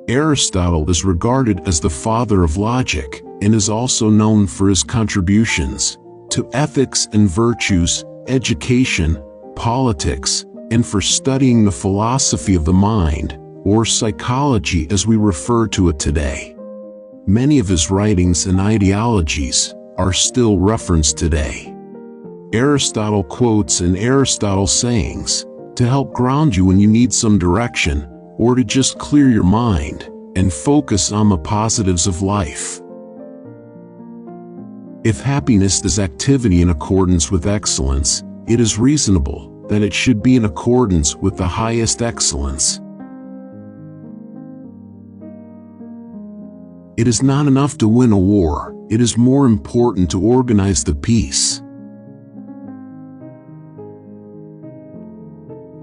Aristotle is regarded as the father of logic and is also known for his contributions to ethics and virtues, education, politics, and for studying the philosophy of the mind, or psychology as we refer to it today. Many of his writings and ideologies are still referenced today. Aristotle quotes and Aristotle sayings to help ground you when you need some direction, or to just clear your mind and focus on the positives of life. If happiness is activity in accordance with excellence, it is reasonable that it should be in accordance with the highest excellence. It is not enough to win a war, it is more important to organize the peace.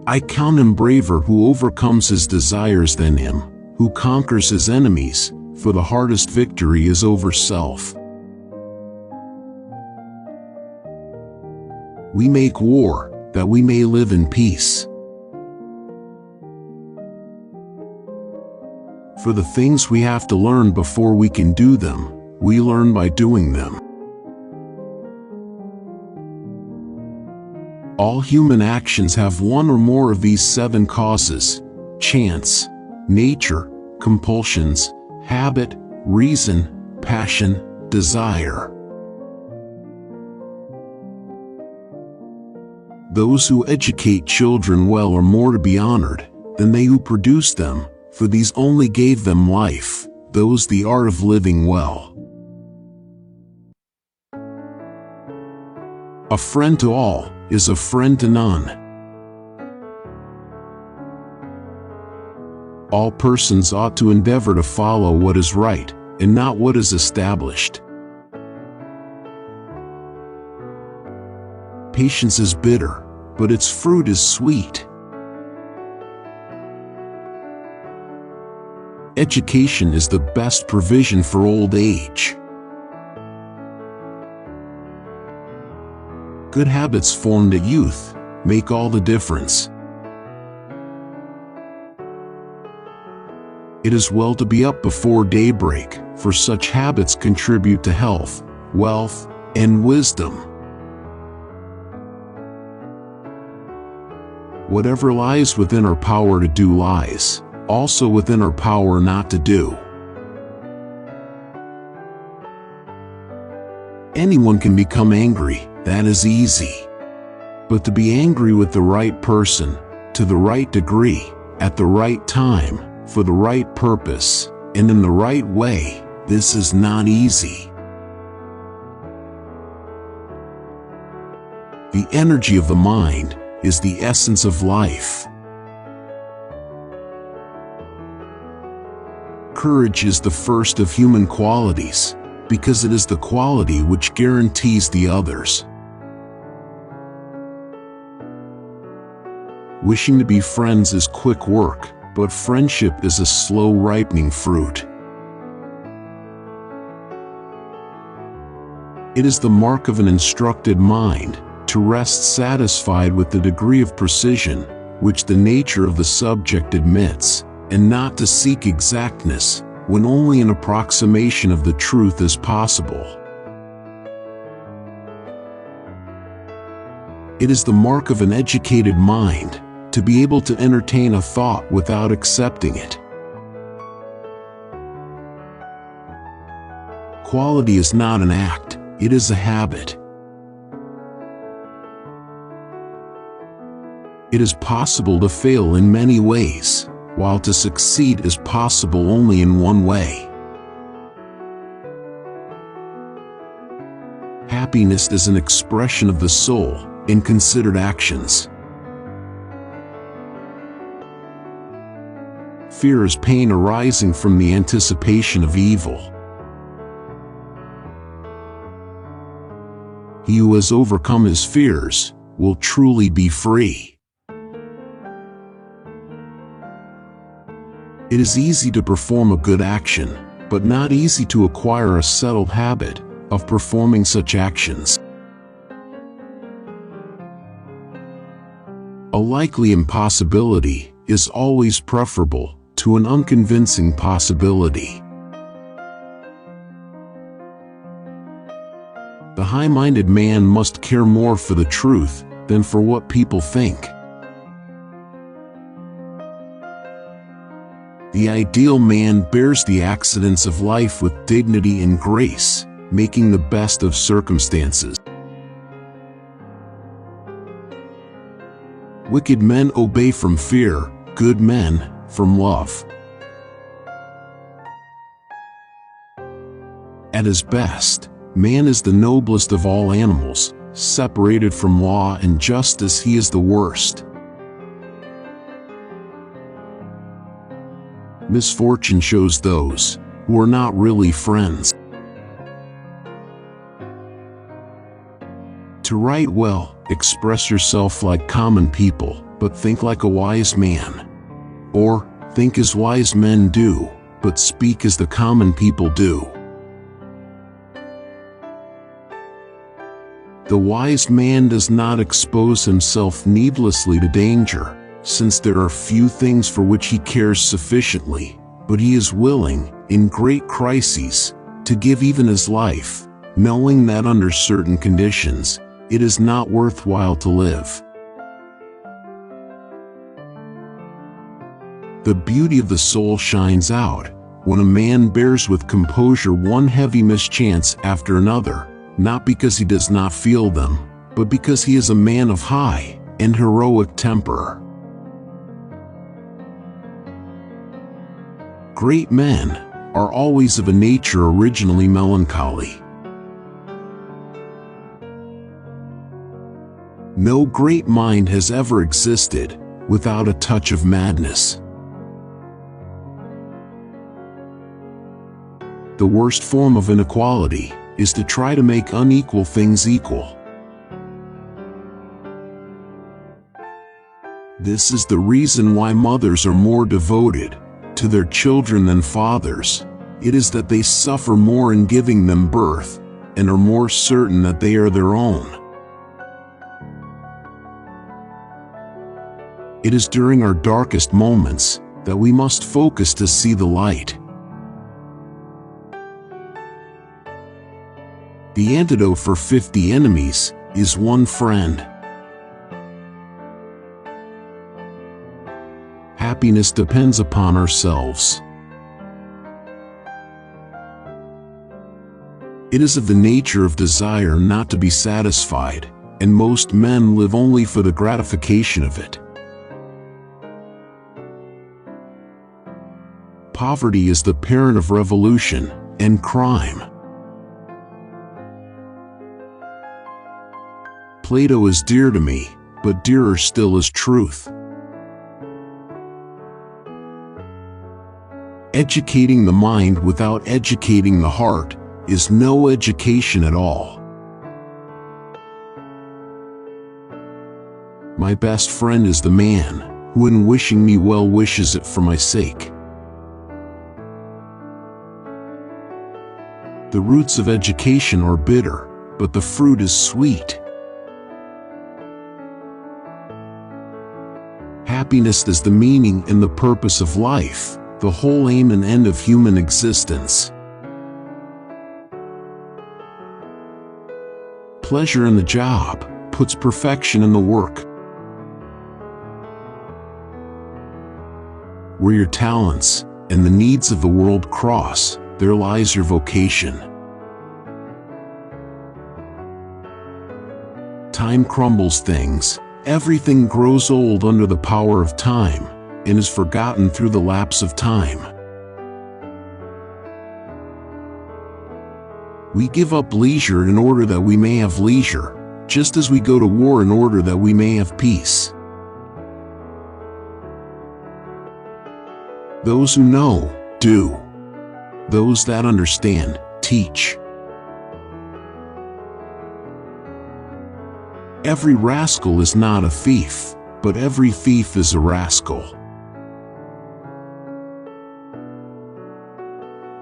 I count him braver who overcomes his desires than him who conquers his enemies, for the hardest victory is over self. We make war, that we may live in peace. For the things we have to learn before we can do them, we learn by doing them. All human actions have one or more of these 7 causes: chance, nature, compulsions, habit, reason, passion, desire. Those who educate children well are more to be honored than they who produce them, for these only gave them life, those the art of living well. A friend to all is a friend to none. All persons ought to endeavor to follow what is right, and not what is established. Patience is bitter, but its fruit is sweet. Education is the best provision for old age. Good habits formed at youth make all the difference. It is well to be up before daybreak, for such habits contribute to health, wealth, and wisdom. Whatever lies within our power to do lies also within our power not to do. Anyone can become angry, that is easy. But to be angry with the right person, to the right degree, at the right time, for the right purpose, and in the right way, this is not easy. The energy of the mind is the essence of life. Courage is the first of human qualities, because it is the quality which guarantees the others. Wishing to be friends is quick work, but friendship is a slow ripening fruit. It is the mark of an instructed mind to rest satisfied with the degree of precision which the nature of the subject admits, and not to seek exactness when only an approximation of the truth is possible. It is the mark of an educated mind to be able to entertain a thought without accepting it. Quality is not an act, it is a habit. It is possible to fail in many ways, while to succeed is possible only in one way. Happiness is an expression of the soul in considered actions. Fear is pain arising from the anticipation of evil. He who has overcome his fears will truly be free. It is easy to perform a good action, but not easy to acquire a settled habit of performing such actions. A likely impossibility is always preferable to to an unconvincing possibility. The high-minded man must care more for the truth than for what people think. The ideal man bears the accidents of life with dignity and grace, making the best of circumstances. Wicked men obey from fear, good men from love. At his best, man is the noblest of all animals. Separated from law and justice, he is the worst. Misfortune shows those who are not really friends. To write well, express yourself like common people, but think like a wise man. Or, think as wise men do, but speak as the common people do. The wise man does not expose himself needlessly to danger, since there are few things for which he cares sufficiently, but he is willing, in great crises, to give even his life, knowing that under certain conditions, it is not worthwhile to live. The beauty of the soul shines out when a man bears with composure one heavy mischance after another, not because he does not feel them, but because he is a man of high and heroic temper. Great men are always of a nature originally melancholy. No great mind has ever existed without a touch of madness. The worst form of inequality is to try to make unequal things equal. This is the reason why mothers are more devoted to their children than fathers. It is that they suffer more in giving them birth and are more certain that they are their own. It is during our darkest moments that we must focus to see the light. The antidote for 50 enemies is one friend. Happiness depends upon ourselves. It is of the nature of desire not to be satisfied, and most men live only for the gratification of it. Poverty is the parent of revolution and crime. Plato is dear to me, but dearer still is truth. Educating the mind without educating the heart is no education at all. My best friend is the man who in wishing me well wishes it for my sake. The roots of education are bitter, but the fruit is sweet. Happiness is the meaning and the purpose of life, the whole aim and end of human existence. Pleasure in the job puts perfection in the work. Where your talents and the needs of the world cross, there lies your vocation. Time crumbles things. Everything grows old under the power of time, and is forgotten through the lapse of time. We give up leisure in order that we may have leisure, just as we go to war in order that we may have peace. Those who know, do. Those that understand, teach. Every rascal is not a thief, but every thief is a rascal.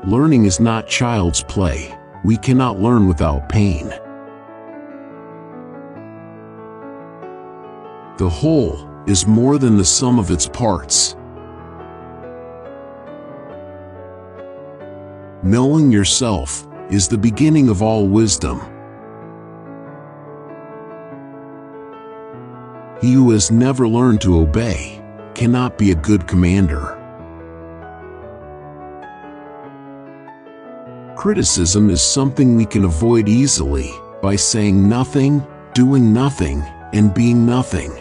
Learning is not child's play. We cannot learn without pain. The whole is more than the sum of its parts. Knowing yourself is the beginning of all wisdom. He who has never learned to obey cannot be a good commander. Criticism is something we can avoid easily by saying nothing, doing nothing, and being nothing.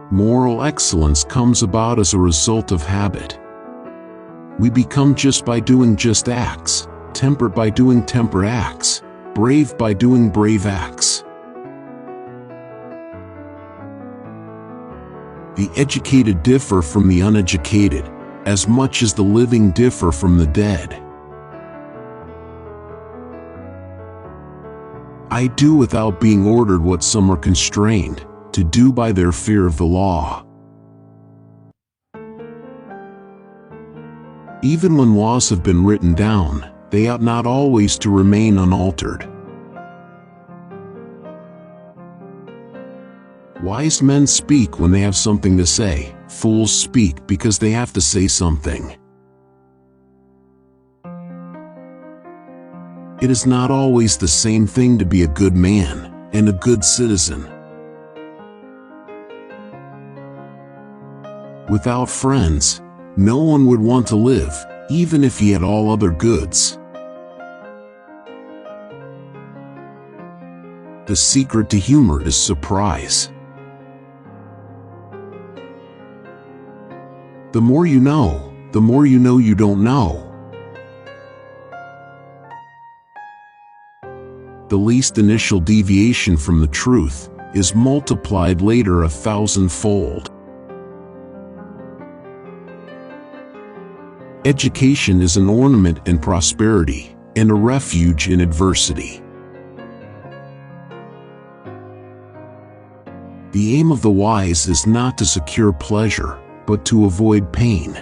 Moral excellence comes about as a result of habit. We become just by doing just acts, temperate by doing temperate acts, brave by doing brave acts. The educated differ from the uneducated, as much as the living differ from the dead. I do without being ordered what some are constrained to do by their fear of the law. Even when laws have been written down, they ought not always to remain unaltered. Wise men speak when they have something to say. Fools speak because they have to say something. It is not always the same thing to be a good man and a good citizen. Without friends, no one would want to live, even if he had all other goods. The secret to humor is surprise. The more you know you don't know. The least initial deviation from the truth is multiplied later 1,000-fold. Education is an ornament in prosperity and a refuge in adversity. The aim of the wise is not to secure pleasure, but to avoid pain.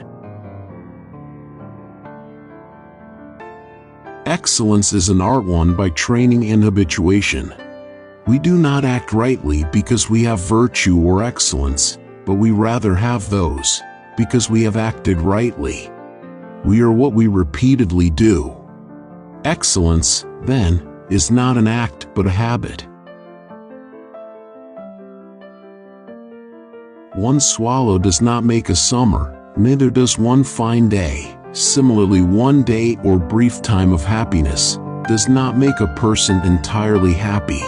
Excellence is an art won by training and habituation. We do not act rightly because we have virtue or excellence, but we rather have those because we have acted rightly. We are what we repeatedly do. Excellence, then, is not an act but a habit. One swallow does not make a summer, neither does one fine day. Similarly, one day or brief time of happiness does not make a person entirely happy.